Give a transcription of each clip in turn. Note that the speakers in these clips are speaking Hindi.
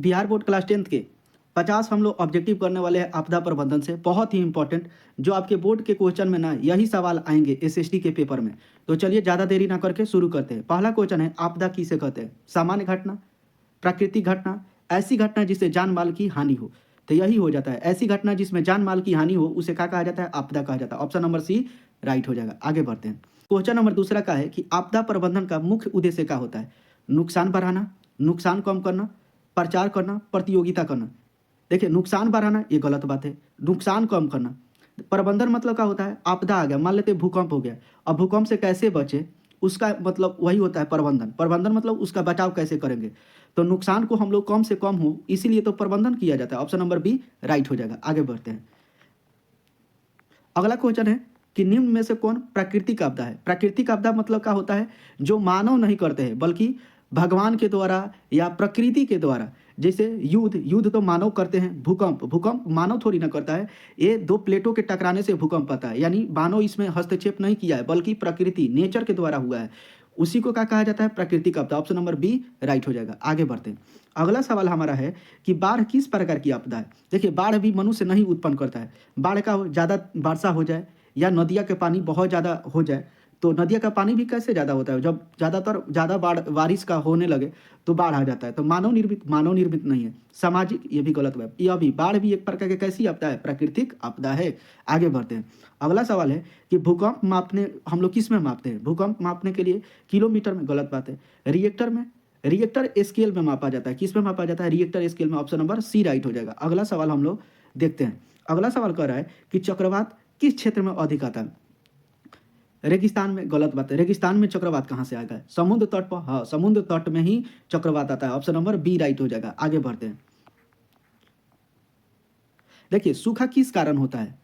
बिहार बोर्ड क्लास 10th के 50 हम लोग ऑब्जेक्टिव करने वाले हैं आपदा प्रबंधन से। बहुत ही इंपॉर्टेंट जो आपके बोर्ड के क्वेश्चन में ना यही सवाल आएंगे एसएसटी के पेपर में। तो चलिए ज़्यादा देरी ना करके शुरू करते हैं। पहला क्वेश्चन है, आपदा किसे कहते हैं? सामान्य घटना, प्राकृतिक घटना, ऐसी घटना जिससे जान माल की हानि हो। तो यही हो जाता है, ऐसी घटना जिसमें जान माल की हानि हो उसे क्या कहा जाता है? आपदा कहा जाता है। ऑप्शन नंबर सी राइट हो जाएगा। आगे बढ़ते हैं। क्वेश्चन नंबर दूसरा का है कि आपदा प्रबंधन का मुख्य उद्देश्य क्या होता है? नुकसान बढ़ाना, नुकसान कम करना, प्रचार करना, प्रतियोगिता करना। देखिए, नुकसान बढ़ाना ये गलत बात है, नुकसान कम करना। प्रबंधन मतलब क्या होता है? आपदा आ गया, मान लेते हैं भूकंप हो गया, अब भूकंप से कैसे बचे उसका मतलब वही होता है प्रबंधन। प्रबंधन मतलब उसका बचाव कैसे करेंगे। तो नुकसान को हम लोग कम से कम हो इसीलिए तो प्रबंधन किया जाता है। ऑप्शन नंबर बी राइट हो जाएगा। आगे बढ़ते हैं। अगला क्वेश्चन है कि निम्न में से कौन प्राकृतिक आपदा है? प्राकृतिक आपदा मतलब क्या होता है? जो मानव नहीं करते हैं बल्कि भगवान के द्वारा या प्रकृति के द्वारा। जैसे युद्ध, युद्ध तो मानव करते हैं। भूकंप, भूकंप मानव थोड़ी ना करता है। ये दो प्लेटों के टकराने से भूकंप आता है, यानी मानव इसमें हस्तक्षेप नहीं किया है बल्कि प्रकृति नेचर के द्वारा हुआ है। उसी को क्या कहा जाता है? प्राकृतिक आपदा। ऑप्शन नंबर बी राइट हो जाएगा। आगे बढ़ते हैं। अगला सवाल हमारा है कि बाढ़ किस प्रकार की आपदा है? देखिए, बाढ़ भी मनुष्य नहीं उत्पन्न करता है। बाढ़ का ज़्यादा वर्षा हो जाए या नदिया के पानी बहुत ज़्यादा हो जाए। तो नदिया का पानी भी कैसे ज़्यादा होता है? जब ज़्यादा बाढ़ बारिश का होने लगे तो बाढ़ आ जाता है। तो मानव निर्मित नहीं है। सामाजिक, ये भी गलत बात। यह भी बाढ़ भी एक प्रकार की कैसी आपदा है? प्राकृतिक आपदा है। आगे बढ़ते हैं। अगला सवाल है कि भूकंप मापने हम लोग किस में मापते हैं? भूकंप मापने के लिए किलोमीटर में, गलत बात है। रिएक्टर में, रिएक्टर स्केल में मापा जाता है। किस में मापा जाता है? रिएक्टर स्केल में। ऑप्शन नंबर सी राइट हो जाएगा। अगला सवाल हम लोग देखते हैं। अगला सवाल कह रहा है कि चक्रवात किस क्षेत्र में अधिक आता है? रेगिस्तान में, गलत बात है। रेगिस्तान में चक्रवात कहाँ से आएगा? समुद्र तट पर, हाँ समुद्र तट में ही चक्रवात आता है। ऑप्शन नंबर बी राइट हो जाएगा। आगे बढ़ते हैं। देखिए, सूखा किस कारण होता है?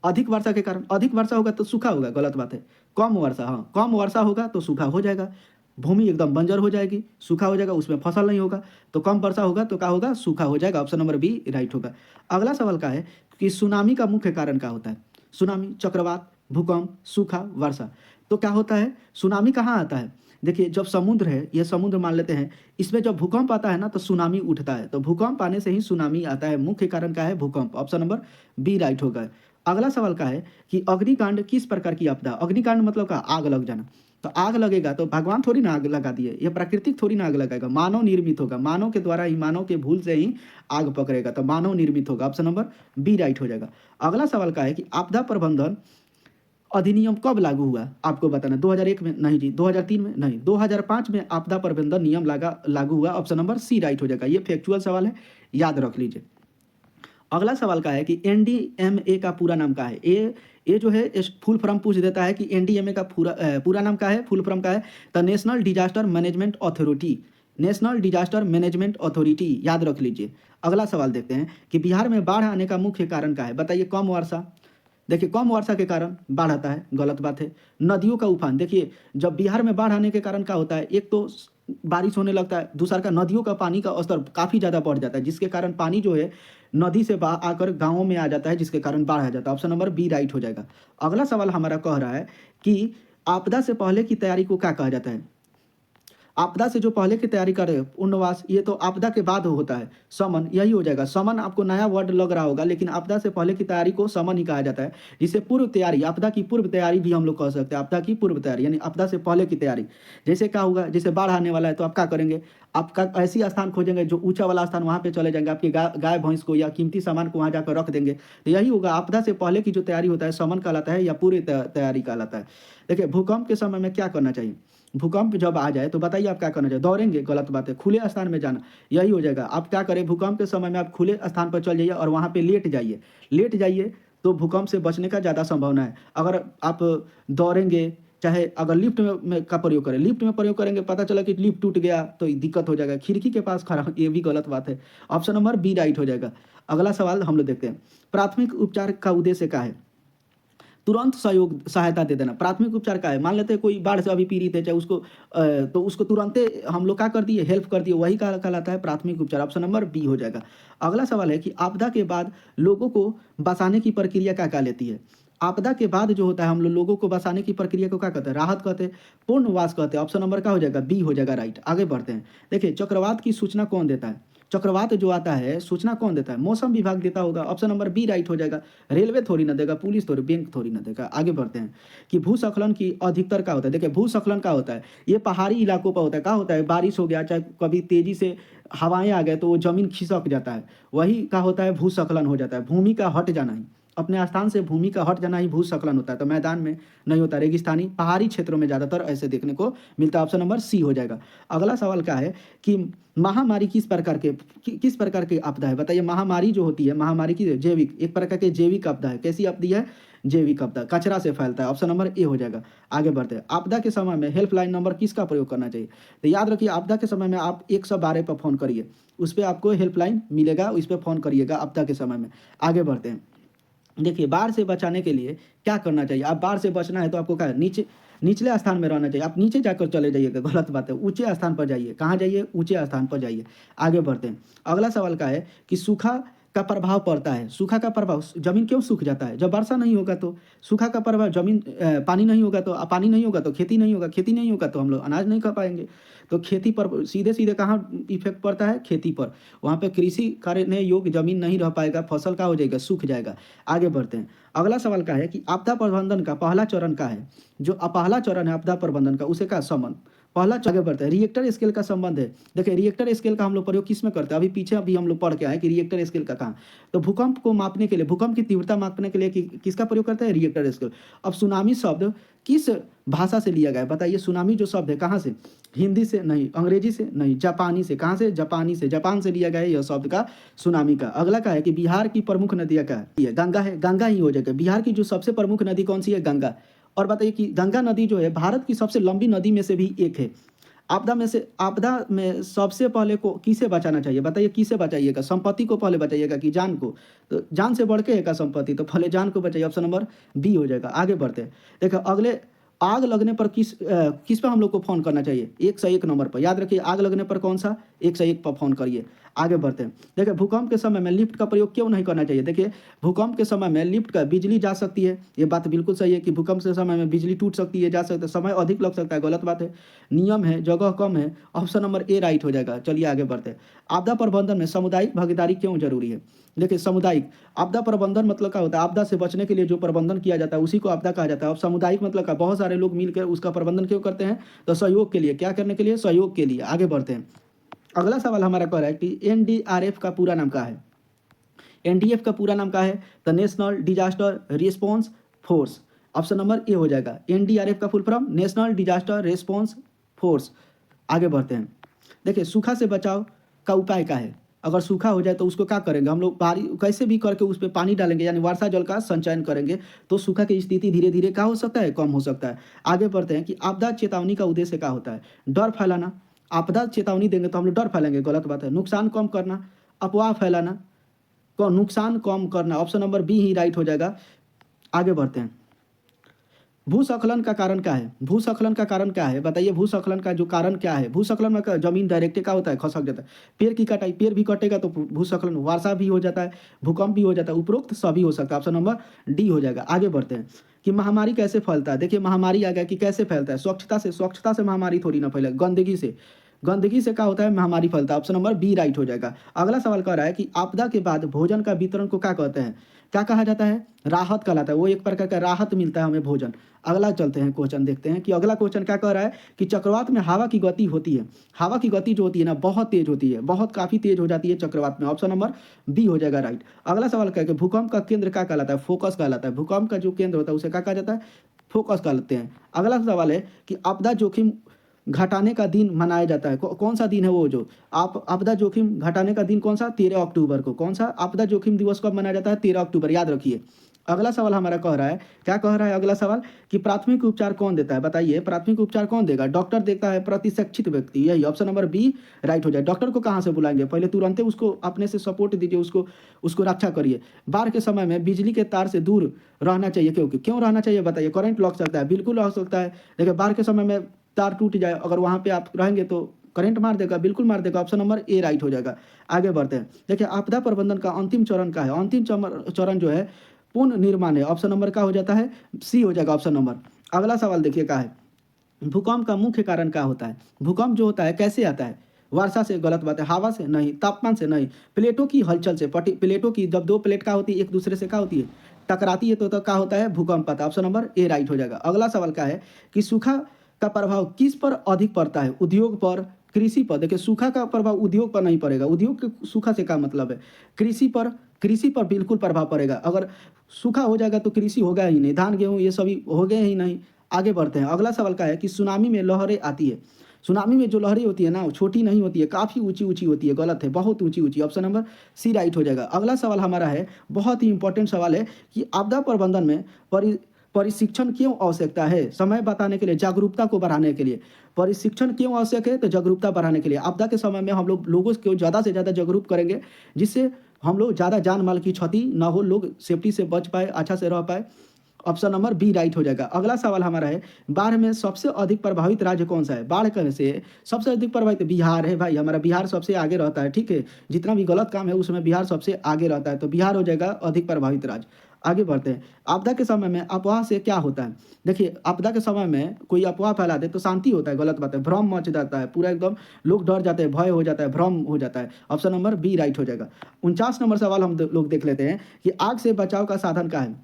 अधिक वर्षा के कारण। अधिक वर्षा होगा तो सूखा होगा, गलत बात है। कम वर्षा, हाँ कम वर्षा होगा तो सूखा हो जाएगा। भूमि एकदम बंजर हो जाएगी, सूखा हो जाएगा, उसमें फसल नहीं होगा। तो कम वर्षा होगा तो क्या होगा? सूखा हो जाएगा। ऑप्शन नंबर बी राइट होगा। अगला सवाल का है कि सुनामी का मुख्य कारण क्या होता है? सुनामी, चक्रवात, भूकंप, सूखा, वर्षा। तो क्या होता है? सुनामी कहाँ आता है? देखिए, जब समुद्र है, यह समुद्र मान लेते हैं, इसमें जब भूकंप आता है ना तो सुनामी उठता है। तो भूकंप आने से ही सुनामी आता है। मुख्य कारण क्या है? भूकंप। ऑप्शन नंबर बी राइट होगा। अगला सवाल का है कि अग्निकांड किस प्रकार की आपदा? अग्निकांड मतलब का आग लग जाना। तो आग लगेगा तो भगवान थोड़ी ना आग लगा दिए, ये प्राकृतिक थोड़ी ना आग लगाएगा, मानव निर्मित होगा। मानव के द्वारा ही, मानव के भूल से ही आग पकड़ेगा, तो मानव निर्मित होगा। ऑप्शन नंबर बी राइट हो जाएगा। अगला सवाल का है कि आपदा प्रबंधन अधिनियम कब लागू हुआ? आपको बताना। 2001 में नहीं जी, 2003 में नहीं, 2005 में आपदा प्रबंधन नियम लागू हुआ। ऑप्शन नंबर सी राइट हो जाएगा। ये फैक्चुअल सवाल है, याद रख लीजिए। अगला सवाल का है कि एनडीएमए का पूरा नाम क्या है? ये जो है फुल फॉर्म पूछ देता है कि एनडीएमए का पूरा नाम क्या है, फुल फॉर्म क्या है? The national disaster management authority. National disaster management authority, याद रख लीजिए। अगला सवाल देखते हैं कि बिहार में बाढ़ आने का मुख्य कारण क्या है? बताइए। कम वर्षा। देखिए, कम वर्षा के कारण बाढ़ आता है, गलत बात है। नदियों का उफान। देखिए, जब बिहार में बाढ़ आने के कारण क्या होता है? एक तो बारिश होने लगता है, दूसरा का नदियों का पानी का स्तर काफ़ी ज़्यादा बढ़ जाता है, जिसके कारण पानी जो है नदी से आकर गाँवों में आ जाता है, जिसके कारण बाढ़ आ जाता है। ऑप्शन नंबर बी राइट हो जाएगा। अगला सवाल हमारा कह रहा है कि आपदा से पहले की तैयारी को क्या कहा जाता है? आपदा से जो पहले की तैयारी करे, पुनर्वास, ये तो आपदा के बाद होता है। समन, यही हो जाएगा। समन आपको नया वर्ड लग रहा होगा, लेकिन आपदा से पहले की तैयारी को समन ही कहा जाता है, जिसे पूर्व तैयारी, आपदा की पूर्व तैयारी भी हम लोग कह सकते हैं। आपदा की पूर्व तैयारी यानी आपदा से पहले की तैयारी। जैसे क्या होगा? जैसे बाढ़ आने वाला है तो आप क्या करेंगे? आपका ऐसी स्थान खोजेंगे जो ऊंचा वाला स्थान, वहाँ पे चले जाएंगे, आपकी गाय भैंस को या कीमती सामान को वहाँ जाकर रख देंगे। तो यही होगा। आपदा से पहले की जो तैयारी होता है समन कहलाता है या पूरी तैयारी कहलाता है। देखिए, भूकंप के समय में क्या करना चाहिए? भूकंप जब आ जाए तो बताइए आप क्या करना चाहिए? दौड़ेंगे, गलत बात है। खुले स्थान में जाना, यही हो जाएगा। आप क्या करें? भूकंप के समय में आप खुले स्थान पर चल जाइए और वहाँ पे लेट जाइए। लेट जाइए तो भूकंप से बचने का ज़्यादा संभावना है। अगर आप दौड़ेंगे, चाहे अगर लिफ्ट में का प्रयोग करें, लिफ्ट में प्रयोग करेंगे, पता चला कि लिफ्ट टूट गया तो दिक्कत हो जाएगा। खिड़की के पास खड़ा, ये भी गलत बात है। ऑप्शन नंबर बी राइट हो जाएगा। अगला सवाल हम लोग देखते हैं। प्राथमिक उपचार का उद्देश्य क्या है? तुरंत सहायता दे देना। प्राथमिक उपचार का है, मान लेते हैं कोई बाढ़ से अभी पीड़ित है, चाहे उसको तो उसको तुरंत हम लोग क्या कर दिए? हेल्प कर दिए, वही कहलाता है प्राथमिक उपचार। ऑप्शन नंबर बी हो जाएगा। अगला सवाल है कि आपदा के बाद लोगों को बचाने की प्रक्रिया क्या क्या लेती है? आपदा के बाद जो होता है, हम लोगों को बचाने की प्रक्रिया को क्या कहते हैं? राहत कहते हैं, पुनर्वास कहते हैं। ऑप्शन नंबर क्या हो जाएगा? बी हो जाएगा राइट। आगे बढ़ते हैं। देखिए, चक्रवात की सूचना कौन देता है? चक्रवात जो आता है सूचना कौन देता है? मौसम विभाग देता होगा। ऑप्शन नंबर बी राइट हो जाएगा। रेलवे थोड़ी ना देगा, पुलिस थोड़ी, बैंक थोड़ी ना देगा। आगे बढ़ते हैं कि भूस्खलन की अधिकतर क्या होता है? देखिए भूस्खलन क्या होता है, ये पहाड़ी इलाकों पर होता है। क्या होता है, बारिश हो गया, चाहे कभी तेजी से हवाएं आ गए तो वो जमीन खिसक जाता है, वही क्या होता है, भूस्खलन हो जाता है। भूमि का हट जाना ही, अपने स्थान से भूमि का हट जाना ही भूस्खलन होता है। तो मैदान में नहीं होता, रेगिस्तानी पहाड़ी क्षेत्रों में ज़्यादातर ऐसे देखने को मिलता है। ऑप्शन नंबर सी हो जाएगा। अगला सवाल क्या है कि महामारी किस प्रकार की आपदा है? बताइए। महामारी जो होती है, महामारी की जैविक, एक प्रकार के जैविक आपदा है। कैसी आपदा है? जैविक आपदा, कचरा से फैलता है। ऑप्शन नंबर ए हो जाएगा। आगे बढ़ते हैं। आपदा के समय में हेल्पलाइन नंबर किसका प्रयोग करना चाहिए? तो याद रखिए, आपदा के समय में आप 112 पर फ़ोन करिए, उस पर आपको हेल्पलाइन मिलेगा, उस पर फ़ोन करिएगा आपदा के समय में। आगे बढ़ते हैं। देखिए बाढ़ से बचाने के लिए क्या करना चाहिए? आप बाढ़ से बचना है तो आपको क्या है, निचले स्थान में रहना चाहिए। आप नीचे जाकर चले जाइएगा, गलत बात है। ऊंचे स्थान पर जाइए। कहाँ जाइए? ऊंचे स्थान पर जाइए। आगे बढ़ते हैं। अगला सवाल क्या है कि सूखा का प्रभाव पड़ता है। सूखा का प्रभाव, जमीन क्यों सूख जाता है? जब वर्षा नहीं होगा तो सूखा का प्रभाव, जमीन पानी नहीं होगा तो, पानी नहीं होगा तो खेती नहीं होगा, खेती नहीं होगा तो हम लोग अनाज नहीं खा पाएंगे। तो खेती पर सीधे सीधे कहाँ इफेक्ट पड़ता है? खेती पर। वहाँ पे कृषि करने योग्य जमीन नहीं रह पाएगा, फसल का हो जाएगा, सूख जाएगा। आगे बढ़ते हैं। अगला सवाल क्या है कि आपदा प्रबंधन का पहला चरण क्या है? जो पहला चरण है आपदा प्रबंधन का, उसे का संबंध पहला। आगे बढ़ते हैं। रिएक्टर स्केल का संबंध है। देखिए रिएक्टर स्केल का हम लोग प्रयोग किस में करते हैं? अभी पीछे अभी हम लोग पढ़ के आए कि रिएक्टर स्केल का कहाँ। तो भूकंप को मापने के लिए, भूकंप की तीव्रता मापने के लिए किसका प्रयोग करते हैं? Richter scale. अब सुनामी शब्द किस भाषा से लिया गया है? बताइए। सुनामी जो शब्द है कहाँ से? हिंदी से नहीं, अंग्रेजी से नहीं, जापानी से। कहाँ से? जापानी से, जापान से लिया गया है यह शब्द का, सुनामी का। अगला क्या है कि बिहार की प्रमुख नदियाँ क्या है? गंगा है, गंगा ही हो जाएगा। बिहार की जो सबसे प्रमुख नदी कौन सी है? गंगा। और बताइए कि गंगा नदी जो है भारत की सबसे लंबी नदी में से भी एक है। आपदा में सबसे पहले को किसे बचाना चाहिए? बताइए किसे बचाइएगा? संपत्ति को पहले बचाइएगा कि जान को? तो जान से बढ़ के है का संपत्ति, तो पहले जान को बचाइए। ऑप्शन नंबर बी हो जाएगा। आगे बढ़ते हैं। देखो अगले, आग लगने पर किस पर हम लोग को फ़ोन करना चाहिए? 101 नंबर पर। याद रखिए आग लगने पर कौन सा? 101 पर फ़ोन करिए। आगे बढ़ते हैं। देखिए भूकंप के समय में लिफ्ट का प्रयोग क्यों नहीं करना चाहिए? देखिए भूकंप के समय में लिफ्ट का, बिजली जा सकती है, ये बात बिल्कुल सही है कि भूकंप के समय में बिजली टूट सकती है, जा सकता है, समय अधिक लग सकता है, गलत बात है। नियम है, जगह कम है। ऑप्शन नंबर ए राइट हो जाएगा। चलिए आगे बढ़ते हैं। आपदा प्रबंधन में सामुदायिक भागीदारी क्यों जरूरी है? देखिए सामुदायिक आपदा प्रबंधन मतलब क्या होता है? आपदा से बचने के लिए जो प्रबंधन किया जाता है उसी को आपदा कहा जाता है। अब सामुदायिक मतलब क्या? बहुत सारे लोग मिलकर उसका प्रबंधन क्यों करते हैं? तो सहयोग के लिए। क्या करने के लिए? सहयोग के लिए। आगे बढ़ते हैं। अगला सवाल हमारा कह रहा है कि एनडीआरएफ का पूरा नाम क्या है? एनडीएफ का पूरा नाम क्या है? The national disaster response force. Option number A हो जाएगा। एनडीआरएफ का full form national disaster response force. आगे बढ़ते हैं। देखिए सूखा से बचाव का उपाय क्या है? अगर सूखा हो जाए तो उसको क्या करेंगे हम लोग? कैसे भी करके उस पर पानी डालेंगे, यानी वर्षा जल का संचयन करेंगे, तो सूखा की स्थिति धीरे धीरे क्या हो सकता है? कम हो सकता है। आगे बढ़ते हैं कि आपदा चेतावनी का उद्देश्य क्या होता है? डर फैलाना। आपदा चेतावनी देंगे तो हम लोग डर फैलेंगे, गलत बात है। नुकसान कम करना, अफवाह फैलाना, नुकसान कम करना। ऑप्शन नंबर बी ही राइट हो जाएगा। आगे बढ़ते हैं। भूस्खलन का कारण क्या है? भूस्खलन का कारण क्या है? बताइए भूस्खलन का जो कारण क्या है? भूस्खलन में जमीन डायरेक्ट क्या होता है? खसक जाता है। पेड़ की कटाई, पेड़ भी कटेगा तो भूस्खलन, वर्षा भी हो जाता है, भूकंप भी हो जाता है, उपरोक्त सभी हो सकता है। ऑप्शन नंबर डी हो जाएगा। आगे बढ़ते हैं कि महामारी कैसे फैलता है? देखिए महामारी आ गया कि कैसे फैलता है? स्वच्छता से महामारी थोड़ी ना फैले, गंदगी से। गंदगी से क्या होता है? महामारी फैलता है। ऑप्शन नंबर बी राइट हो जाएगा। अगला सवाल कह रहा है कि आपदा के बाद भोजन का वितरण को क्या कहते हैं? क्या कहा जाता है? राहत कहलाता है। वो एक प्रकार का राहत मिलता है हमें भोजन। अगला चलते हैं, क्वेश्चन देखते हैं कि अगला क्वेश्चन क्या कह रहा है कि चक्रवात में हवा की गति होती है। हवा की गति जो होती है ना, बहुत तेज होती है, बहुत काफ़ी तेज हो जाती है चक्रवात में। ऑप्शन नंबर बी हो जाएगा राइट। अगला सवाल क्या है कि भूकंप का केंद्र क्या कहलाता है? फोकस कहलाता है। भूकंप का जो केंद्र होता है उसे क्या कहा जाता है? फोकस कहलाते हैं। अगला सवाल है कि आपदा जोखिम घटाने का दिन मनाया जाता है, कौन सा दिन है वो? जो आप आपदा जोखिम घटाने का दिन कौन सा? 13 अक्टूबर को। कौन सा आपदा जोखिम दिवस कब मनाया जाता है? 13 अक्टूबर, याद रखिए। अगला सवाल हमारा कह रहा है, क्या कह रहा है अगला सवाल कि प्राथमिक उपचार कौन देता है? बताइए प्राथमिक उपचार कौन देगा? डॉक्टर देता है, प्रतिशिक्षित व्यक्ति। यही ऑप्शन नंबर बी राइट हो जाए। डॉक्टर को कहाँ से बुलाएंगे? पहले तुरंत उसको अपने से सपोर्ट दीजिए, उसको रक्षा करिए। बाढ़ के समय में बिजली के तार से दूर रहना चाहिए। क्यों रहना चाहिए? बताइए। करंट लग सकता है, बिल्कुल लग सकता है। देखिए बाढ़ के समय में तार टूट जाए, अगर वहाँ पे आप रहेंगे तो करंट मार देगा, बिल्कुल मार देगा। ऑप्शन नंबर ए राइट हो जाएगा। आगे बढ़ते हैं। देखिए आपदा प्रबंधन का अंतिम चरण क्या है? अंतिम चरण जो है पुनर्निर्माण है। ऑप्शन नंबर क्या हो जाता है? सी हो जाएगा ऑप्शन नंबर। अगला सवाल देखिए क्या है, भूकंप का मुख्य कारण क्या होता है? भूकंप जो होता है कैसे आता है? वर्षा से गलत बात है, हवा से नहीं, तापमान से नहीं, प्लेटों की हलचल से, प्लेटों की जब दो प्लेट क्या होती है एक दूसरे से क्या होती है टकराती है तो क्या होता है भूकंप आता है। ऑप्शन नंबर ए राइट हो जाएगा। अगला सवाल क्या है कि सूखा का प्रभाव किस पर अधिक पड़ता है, उद्योग पर, कृषि पर। देखिए सूखा का प्रभाव उद्योग पर नहीं पड़ेगा, उद्योग के सूखा से क्या मतलब है, कृषि पर, कृषि पर बिल्कुल प्रभाव पड़ेगा। अगर सूखा हो जाएगा तो कृषि होगा ही नहीं, धान गेहूँ ये सभी हो गए ही नहीं। आगे बढ़ते हैं। अगला सवाल क्या है कि सुनामी में लहरें आती है, सुनामी में जो लहरें होती है ना वो छोटी नहीं होती है, काफ़ी ऊंची ऊंची होती है। गलत है, बहुत ऊंची ऊंची। ऑप्शन नंबर सी राइट हो जाएगा। अगला सवाल हमारा है, बहुत ही इंपॉर्टेंट सवाल है कि आपदा प्रबंधन में प्रशिक्षण क्यों आवश्यकता है, समय बताने के लिए, जागरूकता को बढ़ाने के लिए। प्रशिक्षण क्यों आवश्यक है, तो जागरूकता बढ़ाने के लिए। आपदा के समय में हम लोगों को ज़्यादा से ज़्यादा जागरूक करेंगे, जिससे हम लोग ज़्यादा जान माल की क्षति ना हो, लोग सेफ्टी से बच पाए, अच्छा से रह पाए। ऑप्शन नंबर बी राइट हो जाएगा। अगला सवाल हमारा है, बाढ़ में सबसे अधिक प्रभावित राज्य कौन सा है। बाढ़ का से सबसे अधिक प्रभावित बिहार है भाई, हमारा बिहार सबसे आगे रहता है। ठीक है, जितना भी गलत काम है उसमें बिहार सबसे आगे रहता है, तो बिहार हो जाएगा अधिक प्रभावित राज्य। आगे बढ़ते हैं। आपदा के समय में अफवाह से क्या होता है। देखिए आपदा के समय में कोई अफवाह फैला दे तो शांति होता है, गलत बात है, भ्रम मच जाता है, पूरा एकदम लोग डर जाते हैं, भय हो जाता है, भ्रम हो जाता है। ऑप्शन नंबर बी राइट हो जाएगा। 49 नंबर सवाल हम लोग देख लेते हैं कि आग से बचाव का साधन क्या है।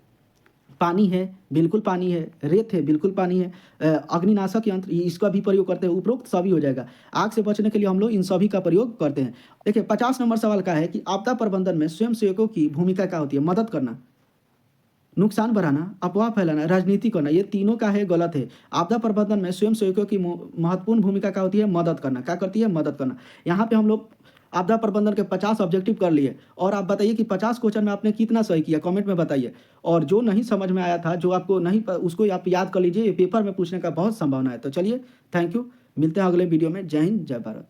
पानी है, बिल्कुल पानी है, रेत है, बिल्कुल पानी है, अग्निनाशक यंत्र इसका भी प्रयोग करते हैं, उपरोक्त सभी हो जाएगा। आग से बचने के लिए हम लोग इन सभी का प्रयोग करते हैं। देखिए 50 नंबर सवाल का है कि आपदा प्रबंधन में स्वयंसेवकों की भूमिका क्या होती है। मदद करना, नुकसान बढ़ाना, अफवाह फैलाना, राजनीति करना, ये तीनों का है गलत है। आपदा प्रबंधन में स्वयंसेवकों की महत्वपूर्ण भूमिका क्या होती है, मदद करना। क्या करती है, मदद करना। यहाँ पे हम लोग आपदा प्रबंधन के 50 ऑब्जेक्टिव कर लिए, और आप बताइए कि 50 क्वेश्चन में आपने कितना सही किया, कमेंट में बताइए। और जो नहीं समझ में आया था, जो आपको नहीं उसको आप याद कर लीजिए, पेपर में पूछने का बहुत संभावना है। तो चलिए, थैंक यू, मिलते हैं अगले वीडियो में। जय हिंद, जय भारत।